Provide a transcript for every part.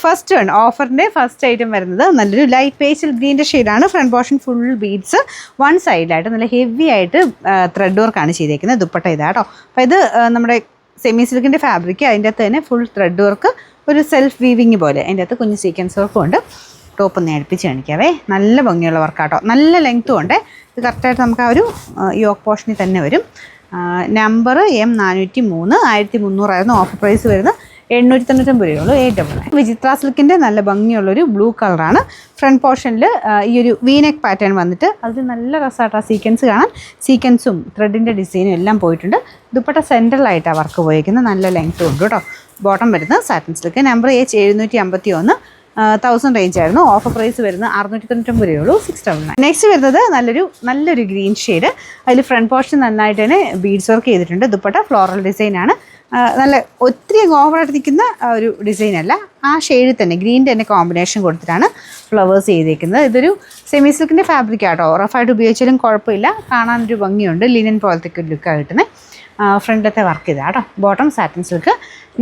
First one ഓഫറിൻ്റെ first item വരുന്നത് നല്ലൊരു ലൈറ്റ് പേസ്റ്റൽ ഗ്രീൻ്റെ ഷെയ്ഡാണ്. Front portion full beads, one സൈഡിലായിട്ട് നല്ല ഹെവി ആയിട്ട് ത്രെഡ് വർക്കാണ് ചെയ്തേക്കുന്നത്. ദുപ്പട്ട ഇതാട്ടോ. അപ്പോൾ ഇത് നമ്മുടെ സെമി സിൽക്കിൻ്റെ ഫാബ്രിക്, അതിൻ്റെ അകത്ത് തന്നെ ഫുൾ ത്രെഡ് വർക്ക്, ഒരു സെൽഫ് വീവിങ് പോലെ അതിൻ്റെ അകത്ത് കുഞ്ഞ് സീക്വൻസ് വർക്കും ഉണ്ട്. ടോപ്പ് ഒന്ന് അടുപ്പിച്ച് കാണിക്കാവേ. നല്ല ഭംഗിയുള്ള വർക്കാട്ടോ, നല്ല ലെങ്ത്തും ഉണ്ട്. ഇത് കറക്റ്റായിട്ട് നമുക്ക് ആ ഒരു യോക്ക് പോർഷനിൽ തന്നെ വരും. നമ്പർ M403, 1300 ഓഫർ പ്രൈസ് വരുന്നത് 899 രൂപയുള്ളൂ. 899. വിചിത്ര സിൽക്കിൻ്റെ നല്ല ഭംഗിയുള്ളൊരു ബ്ലൂ കളറാണ്. ഫ്രണ്ട് പോർഷനിൽ ഈ ഒരു വീനെക്ക് പാറ്റേൺ വന്നിട്ട് അതിൽ നല്ല രസമായിട്ട് ആ സീക്വൻസ് കാണാൻ, സീക്വൻസും ത്രെഡിൻ്റെ ഡിസൈനും എല്ലാം പോയിട്ടുണ്ട്. ദുപ്പട്ട സെൻട്രലായിട്ടാണ് വർക്ക് പോയിരിക്കുന്നത്, നല്ല ലെങ്ത്തും ഉണ്ട് കേട്ടോ. ബോട്ടം വരുന്നത് satin silk. Number H751, 1000 range ആയിരുന്നു. ഓഫർ പ്രൈസ് വരുന്നത് 699 രൂപയുള്ളൂ. 699. നെക്സ്റ്റ് വരുന്നത് നല്ലൊരു ഗ്രീൻ ഷെയ്ഡ്. അതിൽ ഫ്രണ്ട് പോർഷൻ നന്നായിട്ട് തന്നെ ബീഡ്സ് വർക്ക് ചെയ്തിട്ടുണ്ട്. ദുപ്പട്ട ഫ്ലോറൽ ഡിസൈനാണ്. നല്ല ഒത്തിരി ഓവറായിട്ട് നിൽക്കുന്ന ഒരു ഡിസൈനല്ല, ആ ഷെയ്ഡിൽ തന്നെ ഗ്രീൻ്റെ തന്നെ കോമ്പിനേഷൻ കൊടുത്തിട്ടാണ് ഫ്ലവേഴ്സ് ചെയ്തേക്കുന്നത്. ഇതൊരു സെമി സിൽക്കിൻ്റെ ഫാബ്രിക് ആട്ടോ. റഫായിട്ട് ഉപയോഗിച്ചാലും കുഴപ്പമില്ല, കാണാനൊരു ഭംഗിയുണ്ട്. ലിനൻ പോലത്തെ ഒരു ലുക്കാണ് കിട്ടുന്നത്. ഫ്രണ്ടിലത്തെ വർക്ക് ചെയ്താൽ കേട്ടോ. Bottom satin silk.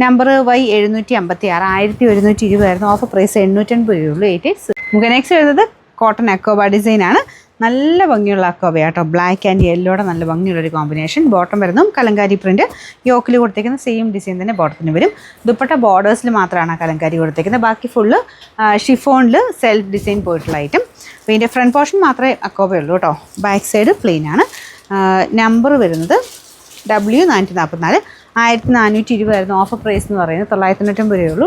Number Y756, 1120 ആയിരുന്നു. ഓഫർ പ്രൈസ് 880 രൂപയുള്ളൂ. 88. നമുക്ക് നെക്സ്റ്റ് വരുന്നത് കോട്ടൺ അക്കോബ ഡിസൈനാണ്. നല്ല ഭംഗിയുള്ള അക്കോബ കേട്ടോ. ബ്ലാക്ക് ആൻഡ് യെല്ലോയുടെ നല്ല ഭംഗിയുള്ളൊരു കോമ്പിനേഷൻ. ബോട്ടം വരുന്നതും കലങ്കാരി പ്രിൻറ്റ്. യോക്കിൽ കൊടുത്തേക്കുന്ന സെയിം ഡിസൈൻ തന്നെ ബോട്ടത്തിന് വരും. ദുപ്പട്ട ബോർഡേഴ്സിൽ മാത്രമാണ് കലങ്കാരി കൊടുത്തേക്കുന്നത്. ബാക്കി ഫുള്ള് ഷിഫോണിൽ സെൽഫ് ഡിസൈൻ പോയിട്ടുള്ള ഐറ്റം. അപ്പോൾ ഇതിൻ്റെ ഫ്രണ്ട് പോർഷൻ മാത്രമേ അക്കോബയുള്ളൂ കേട്ടോ. ബാക്ക് സൈഡ് പ്ലെയിൻ ആണ്. നമ്പർ വരുന്നത് W444, 1420 ആയിരുന്നു. ഓഫർ പ്രൈസ് എന്ന് പറയുന്നത് 990 രൂപയുള്ളൂ.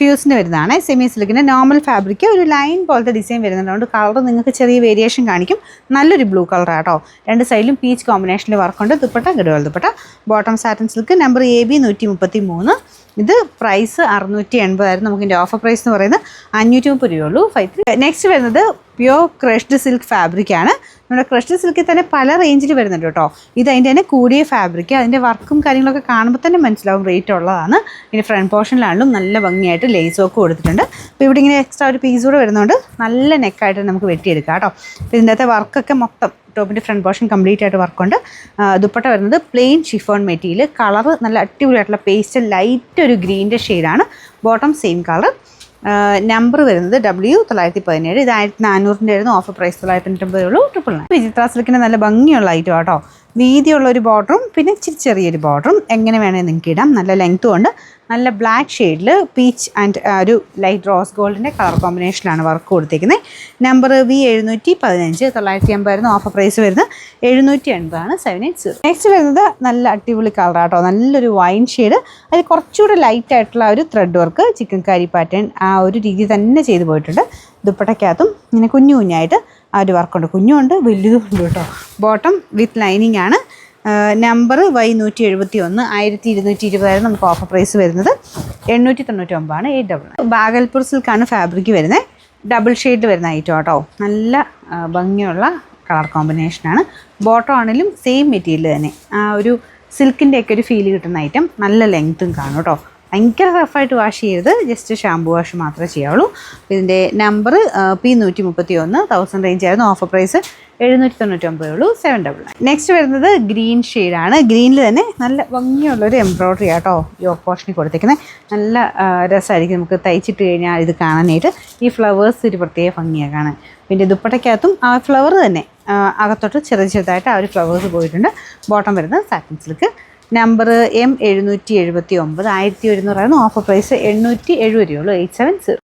ഫ്യൂസിന് വരുന്നതാണ്. സെമി സിൽക്കിൻ്റെ നോർമൽ ഫാബ്രിക്, ഒരു ലൈൻ പോലത്തെ ഡിസൈൻ വരുന്നതുകൊണ്ട് കളർ നിങ്ങൾക്ക് ചെറിയ വേരിയേഷൻ കാണിക്കും. നല്ലൊരു ബ്ലൂ കളറാട്ടോ. രണ്ട് സൈഡിലും പീച്ച് കോമ്പിനേഷനിൽ വർക്കുണ്ട്. Dupatta Gadwal dupatta. Bottom satin silk. Number AB133. ഇത് പ്രൈസ് 680 ആയിരുന്നു. നമുക്ക് ഇതിൻ്റെ ഓഫർ പ്രൈസ് എന്ന് പറയുന്നത് 530 രൂപയുള്ളൂ. 53. നെക്സ്റ്റ് വരുന്നത് പ്യോർ ക്രഷ്ഡ് സിൽക്ക് ഫാബ്രിക്കാണ്. നമ്മുടെ ക്രഷ്ഡ് സിൽക്കിൽ തന്നെ പല റേഞ്ചിൽ വരുന്നുണ്ട് കേട്ടോ. ഇത് അതിൻ്റെ തന്നെ കൂടിയ ഫാബ്രിക്, അതിൻ്റെ വർക്കും കാര്യങ്ങളൊക്കെ കാണുമ്പോൾ തന്നെ മനസ്സിലാവും റേറ്റ് ഉള്ളതാണ്. ഇതിൻ്റെ ഫ്രണ്ട് പോർഷനിലാണെങ്കിലും നല്ല ഭംഗിയായിട്ട് ലേസ് വർക്ക് കൊടുത്തിട്ടുണ്ട്. അപ്പോൾ ഇവിടെ ഇങ്ങനെ എക്സ്ട്രാ ഒരു പീസ് കൂടെ വരുന്നതുകൊണ്ട് നല്ല നെക്കായിട്ട് നമുക്ക് വെട്ടിയെടുക്കാം കേട്ടോ. അപ്പോൾ ഇതിൻ്റെ അകത്തെ വർക്കൊക്കെ മൊത്തം ടോപ്പിൻ്റെ ഫ്രണ്ട് പോർഷൻ കംപ്ലീറ്റ് ആയിട്ട് വർക്കുണ്ട്. ദുപ്പട്ട വരുന്നത് പ്ലെയിൻ ഷിഫോൺ മെറ്റീരിയൽ. കളർ നല്ല അടിപൊളിയായിട്ടുള്ള പേസ്റ്റൽ ലൈറ്റ് ഒരു ഗ്രീൻ്റെ ഷെയ്ഡാണ്. Bottom same colour. നമ്പർ വരുന്നത് W917. ഇത് 1400 ആയിരുന്നു. ഓഫർ പ്രൈസ് 990 രൂപയുള്ളൂ. 999. വിചിത്ര സിൽക്കിൻ്റെ നല്ല ഭംഗിയുള്ള ഐറ്റം കേട്ടോ. വീതിയുള്ളൊരു ബോർഡറും പിന്നെ ചെറിയൊരു ബോർഡറും എങ്ങനെ വേണമെങ്കിൽ നിങ്ങൾക്ക് ഇടാം. നല്ല ലെങ്ത്തും ഉണ്ട്. നല്ല ബ്ലാക്ക് ഷെയ്ഡിൽ പീച്ച് ആൻഡ് ഒരു ലൈറ്റ് റോസ് ഗോൾഡിൻ്റെ കളർ കോമ്പിനേഷനിലാണ് വർക്ക് കൊടുത്തിരിക്കുന്നത്. നമ്പർ V715, 950 ആയിരുന്നു. ഓഫർ പ്രൈസ് വരുന്നത് 780 ആണ്. 780. നെക്സ്റ്റ് വരുന്നത് നല്ല അടിപൊളി കളറാട്ടോ. നല്ലൊരു വൈൻ ഷെയ്ഡ്. അതിൽ കുറച്ചുകൂടെ ലൈറ്റ് ആയിട്ടുള്ള ഒരു ത്രെഡ് വർക്ക്, ചിക്കൻ കാരി പാറ്റേൺ ആ ഒരു രീതി തന്നെ ചെയ്തു പോയിട്ടുണ്ട്. ദുപ്പട്ടയ്ക്കകത്തും ഇങ്ങനെ കുഞ്ഞായിട്ട് ആ ഒരു വർക്കുണ്ട്. കുഞ്ഞുണ്ട്, വലുതും ഉണ്ട് കേട്ടോ. ബോട്ടം വിത്ത് ലൈനിങ് ആണ്. നമ്പർ Y171, 1220 ആയിരുന്നു. നമുക്ക് ഓഫർ പ്രൈസ് വരുന്നത് 899 ആണ്. 899. ബാഗൽപൂർ സിൽക്കാണ് ഫാബ്രിക് വരുന്നത്. ഡബിൾ ഷെയ്ഡ് വരുന്ന ഐറ്റം കേട്ടോ. നല്ല ഭംഗിയുള്ള കളർ കോമ്പിനേഷനാണ്. ബോട്ടം ആണെങ്കിലും സെയിം മെറ്റീരിയൽ തന്നെ, ആ ഒരു സിൽക്കിൻ്റെയൊക്കെ ഒരു ഫീൽ കിട്ടുന്ന ഐറ്റം. നല്ല ലെങ്ത്തും കാണും കേട്ടോ. ഭയങ്കര റഫായിട്ട് വാഷ് ചെയ്യരുത്, ജസ്റ്റ് ഷാമ്പു വാഷ് മാത്രമേ ചെയ്യാവുള്ളൂ. ഇതിൻ്റെ നമ്പർ P131, 1000 റേഞ്ച് ആയിരുന്നു. ഓഫർ പ്രൈസ് 799 ഉള്ളൂ. 799. നെക്സ്റ്റ് വരുന്നത് ഗ്രീൻ ഷെയ്ഡാണ്. ഗ്രീനിൽ തന്നെ നല്ല ഭംഗിയുള്ളൊരു എംബ്രോയ്ഡറി ആട്ടോ യോക്ക് പോർഷനിൽ കൊടുത്തേക്കുന്നത്. നല്ല രസമായിരിക്കും നമുക്ക് തയ്ച്ചിട്ട് കഴിഞ്ഞാൽ ഇത് കാണാനായിട്ട്. ഈ ഫ്ലവേഴ്സ് ഒരു പ്രത്യേക ഭംഗിയാണ് കാണാൻ. പിന്നെ ദുപ്പട്ടയ്ക്കകത്തും ആ ഫ്ലവർ തന്നെ അകത്തോട്ട് ചെറുതായിട്ട് ആ ഒരു ഫ്ലവേഴ്സ് പോയിട്ടുണ്ട്. ബോട്ടം വരുന്നത് സാറ്റിൻ സിൽക്ക്. നമ്പർ M779, 1100 ആയിരുന്നു. ഓഫർ പ്രൈസ് 870 രൂപയുള്ളൂ. 870.